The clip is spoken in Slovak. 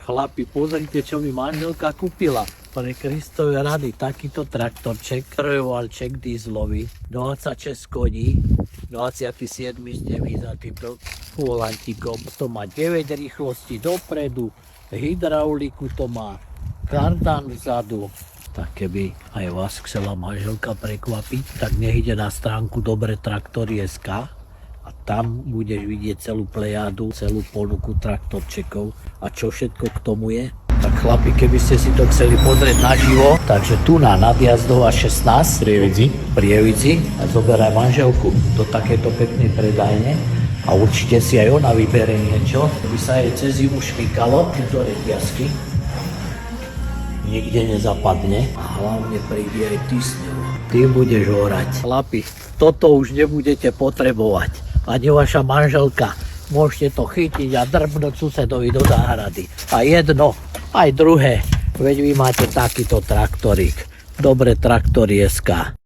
Chlapi, pozrite, čo mi manželka kúpila. Pre Kristove rady, takýto traktorček, trojvalček dieselový, 26 koní, 27 stevý za týmto volantíkom. To má 9 rýchlostí dopredu, hydrauliku to má, kardan vzadu. Tak keby aj vás chcela manželka prekvapiť, tak nech ide na stránku Dobre traktory.sk a tam budeš vidieť celú plejádu, celú ponuku traktorčekov a čo všetko k tomu je. Tak chlapi, keby ste si to chceli pozrieť naživo, takže tu na Nadjazdova 16 Prievidzi a zoberaj manželku do takéto peknej predajne a určite si aj ona vybere niečo, aby sa jej cez zimu šmykalo, tieto reťazky nikde nezapadne a hlavne príde aj ty s ňou. Ty budeš orať. Chlapi, toto už nebudete potrebovať. Ani vaša manželka. Môžete to chytiť a drbnúť susedovi do záhrady. A jedno, aj druhé. Veď vy máte takýto traktorík. Dobre traktory.sk.